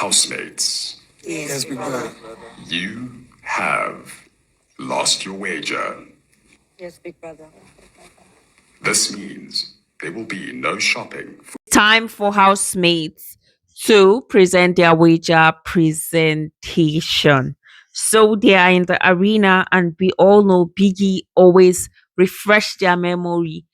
Housemates, Yes, big brother. you have lost your wager. Yes, big brother. This means there will be no shopping. Time for housemates to present their wager presentation. So they are in the arena, and we all know Biggie always refresh their memory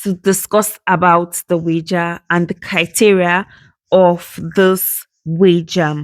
to discuss about the wager and the criteria of this wager.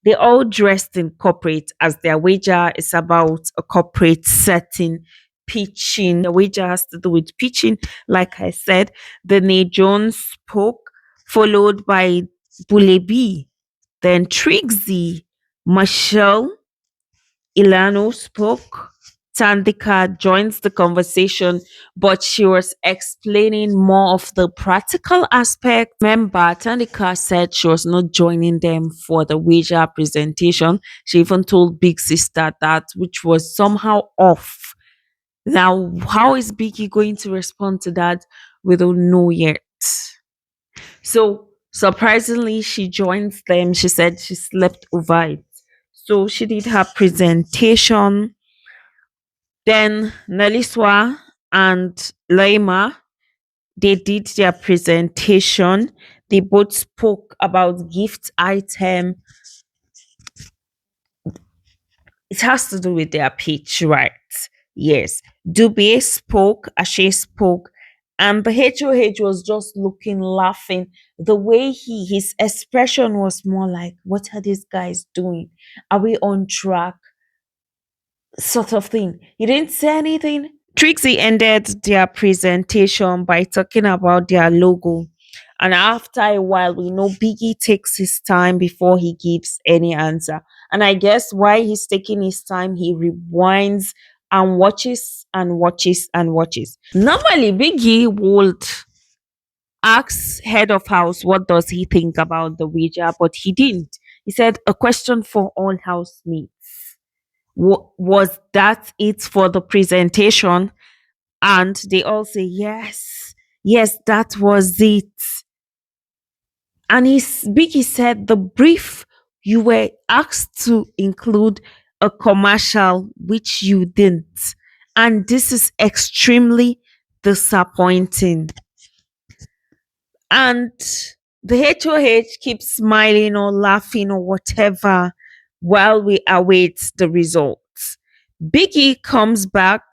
They all dressed in corporate, as their wager is about a corporate setting. Pitching, the wager has to do with pitching. Like I said, Dene Jones spoke, followed by Bulebi, then Trixie, Mashel, llano spoke. Thandeka joins the conversation, but she was explaining more of the practical aspect. Remember, Thandeka said she was not joining them for the wager presentation. She even told Big Sister that, which was somehow off. Now, how is Biggie going to respond to that? We don't know yet. So, surprisingly, she joins them. She said she slept over it. So, she did her presentation. Then Neliswa and Laima, they did their presentation. They both spoke about gift item. It has to do with their pitch, right? Yes. Dube spoke, Ashe spoke, and the HOH was just looking, laughing. The way his expression was more like, what are these guys doing? Are we on track? Sort of thing. He didn't say anything. Trixie ended their presentation by talking about their logo. And after a while, we know Biggie takes his time before he gives any answer. And I guess why he's taking his time, he rewinds and watches and watches and watches. Normally, Biggie would ask head of house what does he think about the wager, but he didn't. He said a question for all housemates. Was that it for the presentation? And they all say yes, that was it. And Biggie said the brief, you were asked to include a commercial which you didn't, and this is extremely disappointing. And the HOH keeps smiling or laughing or whatever while we await the results. Biggie comes back,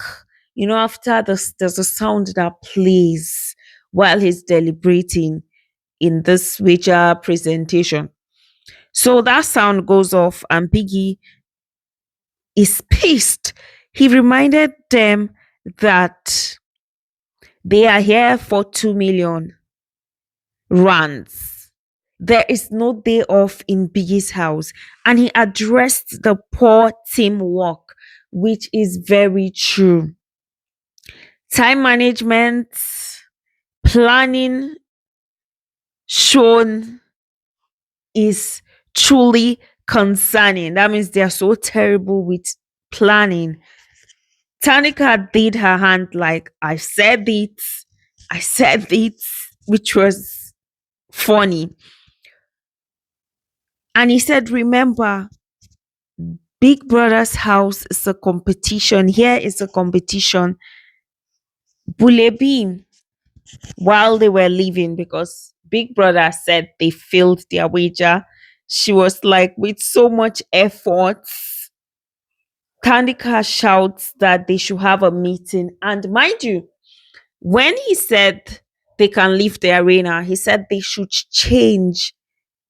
after this, there's a sound that plays while he's deliberating in this wager presentation. So that sound goes off, and Biggie is pissed. He reminded them that they are here for 2 million rands. There is no day off in Biggie's house. And he addressed the poor teamwork, which is very true. Time management, planning shown is truly concerning. That means they are so terrible with planning. Thandeka did her hand like, I said it, which was funny. And he said, remember, Big Brother's house is a competition. Here is a competition. Bulebi, while they were leaving, because Big Brother said they failed their wager, she was like, with so much effort, Thandeka shouts that they should have a meeting. And mind you, when he said they can leave the arena, he said they should change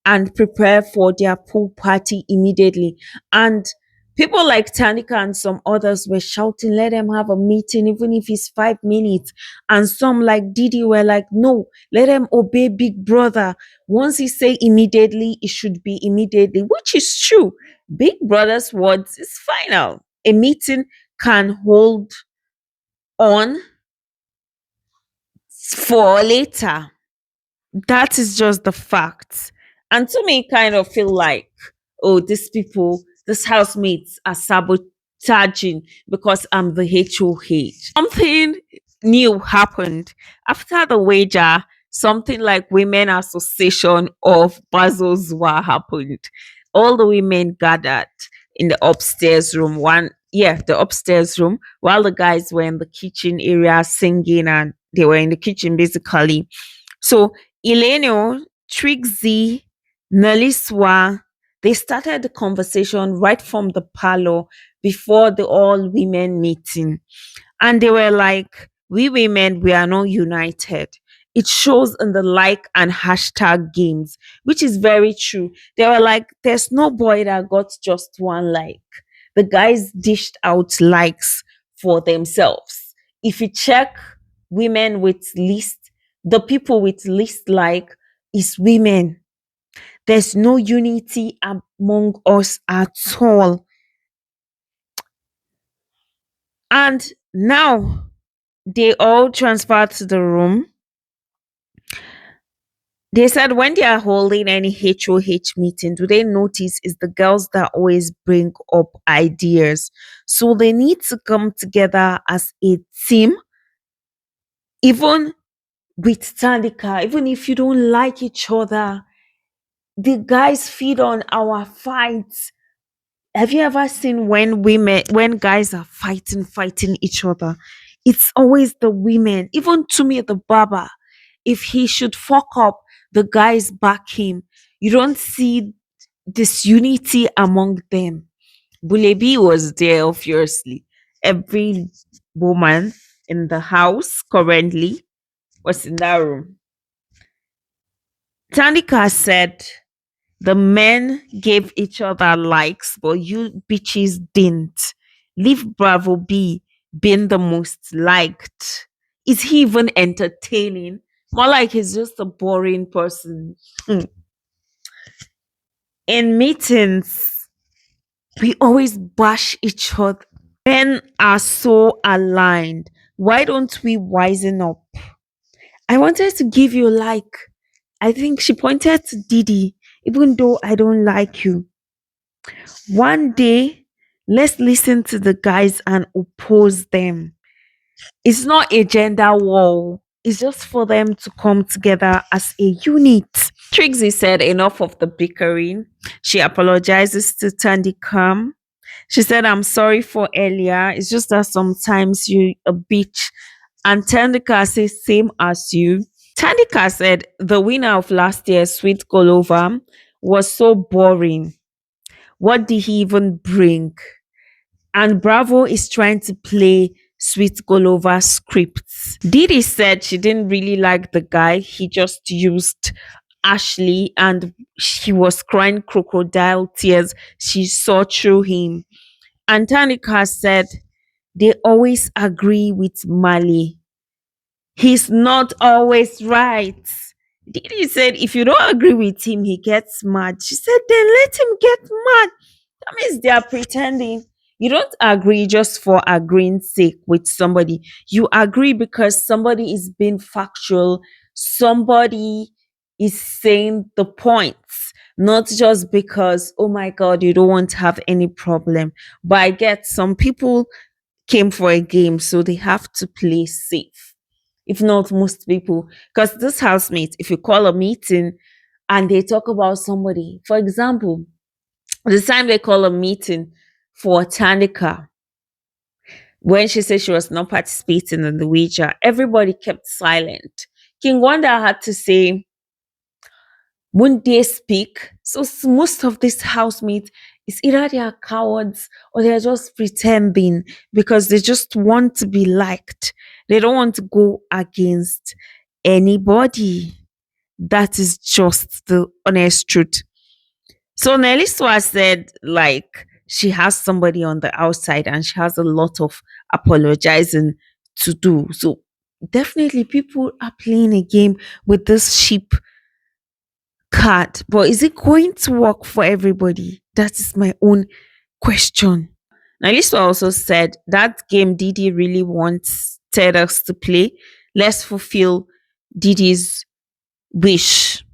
and prepare for their pool party immediately. And people like Thandeka and some others were shouting, let them have a meeting, even if it's 5 minutes. And some like Didi were like, no, let them obey Big Brother. Once he say immediately, it should be immediately, which is true. Big Brother's words is final. A meeting can hold on for later. That is just the facts. And to me, kind of feel like, oh, these housemates are sabotaging because I'm the HOH. Something new happened. After the wager, something like women association of Bazozwa happened. All the women gathered in the upstairs room. The upstairs room, while the guys were in the kitchen area singing, and they were in the kitchen basically. So Llano, Trixie, Neliswa, they started the conversation right from the parlor before the all women meeting. And they were like, we women, we are not united. It shows in the like and hashtag games, which is very true. They were like, there's no boy that got just one like. The guys dished out likes for themselves. If you check women with least, the people with least like is women. There's no unity among us at all. And now they all transferred to the room. They said when they are holding any HOH meeting, do they notice is the girls that always bring up ideas? So they need to come together as a team, even with Thandeka, even if you don't like each other. The guys feed on our fights. Have you ever seen when guys are fighting each other? It's always the women. Even Tumi the Barber, if he should fuck up, the guys back him. You don't see this unity among them. Bulebi was there, obviously. Every woman in the house currently was in that room. Tanika said the men gave each other likes, but you bitches didn't. Leave Bravo B being the most liked. Is he even entertaining? More like he's just a boring person. In meetings, we always bash each other. Men are so aligned. Why don't we wisen up? I wanted to give you like, I think she pointed to Didi, even though I don't like you. One day, let's listen to the guys and oppose them. It's not a gender war. It's just for them to come together as a unit. Trixie said enough of the bickering. She apologizes to Thandeka. She said, I'm sorry for earlier. It's just that sometimes you a bitch. And Thandeka says, same as you. Thandeka said the winner of last year's Sweet Golova was so boring. What did he even bring? And Bravo is trying to play Sweet Golova scripts. Didi said she didn't really like the guy. He just used Ashley and she was crying crocodile tears. She saw through him. And Tanika said they always agree with Mali. He's not always right. Didi said if you don't agree with him, he gets mad. She said, then let him get mad. That means they are pretending. You don't agree just for agreeing sake with somebody. You agree because somebody is being factual. Somebody is saying the points, not just because, oh my God, you don't want to have any problem. But I get some people came for a game, so they have to play safe. If not most people, because this housemate, if you call a meeting and they talk about somebody, for example, the time they call a meeting for Thandeka, when she said she was not participating in the wager, everybody kept silent. King Wanda had to say, wouldn't they speak? So most of these housemates is either they are cowards or they're just pretending because they just want to be liked. They don't want to go against anybody. That is just the honest truth. So Neliswa said, like, she has somebody on the outside and she has a lot of apologizing to do. So definitely people are playing a game with this sheep card. But is it going to work for everybody? That is my own question. Neliswa also said that game Didi really wanted us to play. Let's fulfill Didi's wish.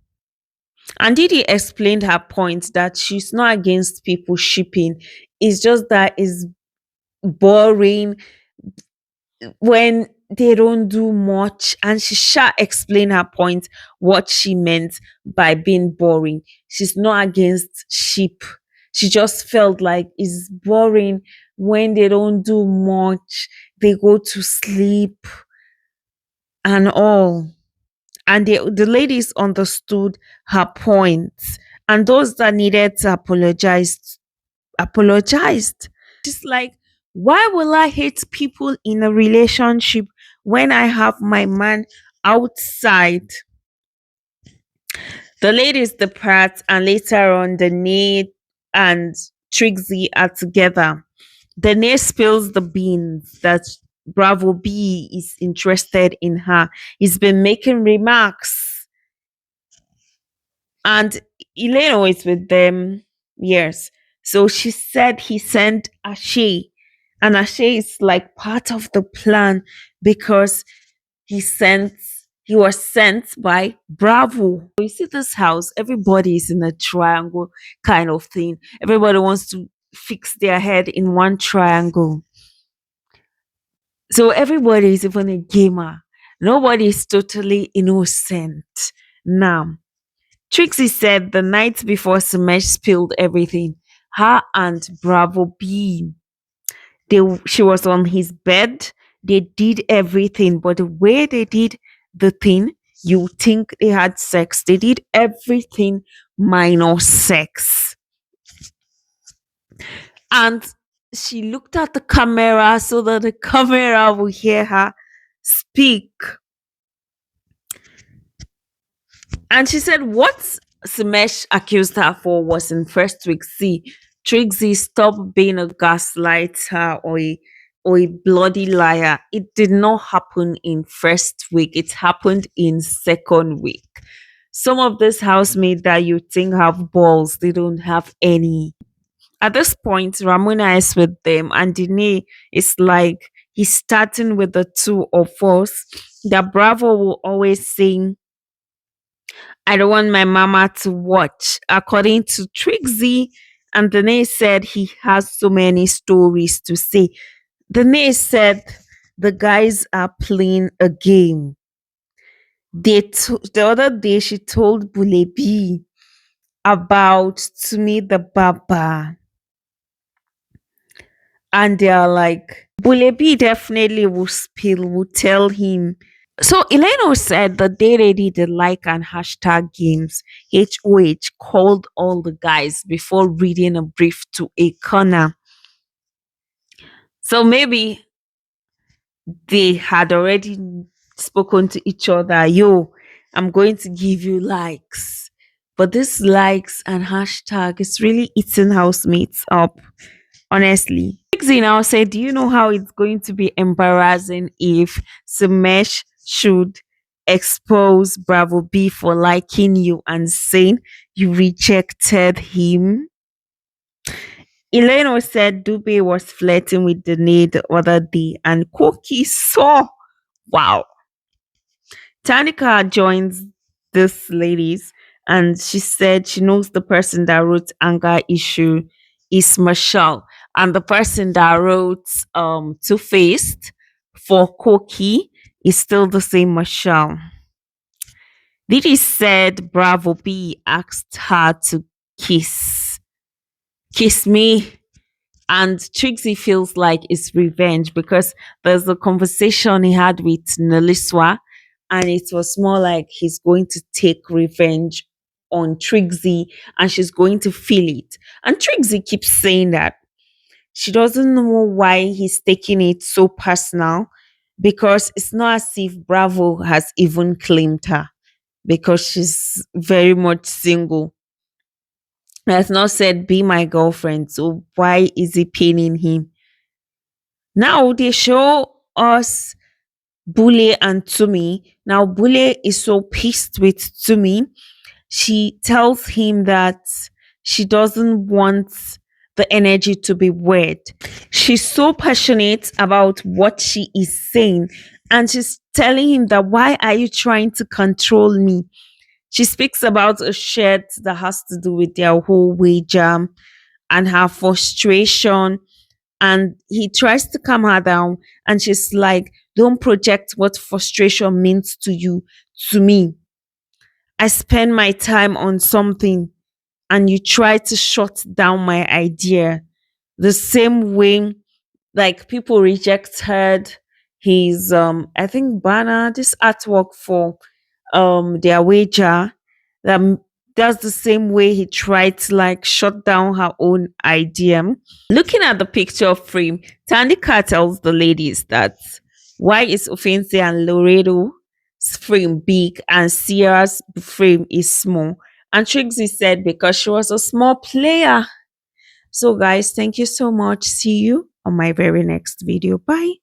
And Didi explained her point that she's not against people shipping. It's just that it's boring when they don't do much. And she shall explain her point, what she meant by being boring. She's not against sheep. She just felt like it's boring when they don't do much. They go to sleep and all. And the ladies understood her points. And those that needed to apologize apologized. She's like, why will I hate people in a relationship when I have my man outside? The ladies depart, and later on, Dene and Trixie are together. Dene spills the beans that Bravo B is interested in her. He's been making remarks, and Llano is with them. Yes. So she said he sent Ashe, and Ashe is like part of the plan because he sent he was sent by Bravo. You see this house, everybody is in a triangle kind of thing. Everybody wants to fix their head in one triangle. So everybody is even a gamer. Nobody is totally innocent. Now, Trixie said the night before Smash spilled everything, her and Bravo B, she was on his bed. They did everything, but the way they did the thing, you think they had sex. They did everything minus sex. And she looked at the camera so that the camera would hear her speak. And she said what Smash accused her for was in first week. See, Trixie, stop being a gaslighter or a bloody liar. It did not happen in first week. It happened in second week. Some of this housemates that you think have balls, they don't have any. At this point, Ramona is with them, and Dene is like, he's starting with the two of us. That Bravo will always sing, I don't want my mama to watch. According to Trixie, and Dene said he has so many stories to say. Dene said the guys are playing a game. The other day she told Bulebi about Tumi the Barber, and they are like, Bulebi definitely will tell him. So Eleno said that they already did like and hashtag games. HOH called all the guys before reading a brief to a corner. So maybe they had already spoken to each other. Yo, I'm going to give you likes. But this likes and hashtag is really eating housemates up, honestly. Trixie now said, do you know how it's going to be embarrassing if Smash should expose Bravo B for liking you and saying you rejected him? Eleno said Dube was flirting with Dene the other day, and Kokii saw. Wow. Thandeka joins this ladies, and she said she knows the person that wrote anger issue is Mashel, and the person that wrote Two Faced for Kokii is still the same Mashel. Didi said Bravo B asked her to kiss me, and Trixie feels like it's revenge because there's a conversation he had with Neliswa, and it was more like he's going to take revenge on Trixie and she's going to feel it. And Trixie keeps saying that she doesn't know why he's taking it so personal because it's not as if Bravo has even claimed her because she's very much single. He has not said be my girlfriend, so why is he paining him? Now they show us Bule and Tumi. Now Bule is so pissed with Tumi. She tells him that she doesn't want the energy to be weird. She's so passionate about what she is saying, and she's telling him that why are you trying to control me? She speaks about a shirt that has to do with their whole wager and her frustration, and he tries to calm her down, and she's like, Don't project what frustration means to you to me. I spend my time on something and you try to shut down my idea. The same way like people rejected his I think banner, this artwork for their wager. um that's the same way he tried to like shut down her own idea. Looking at the picture frame, Thandeka tells the ladies that why is Offense and Lawerdo's frame big and Sierra's frame is small, and Trixie said because she was a small player. So, guys, thank you so much. See you on my very next video. Bye.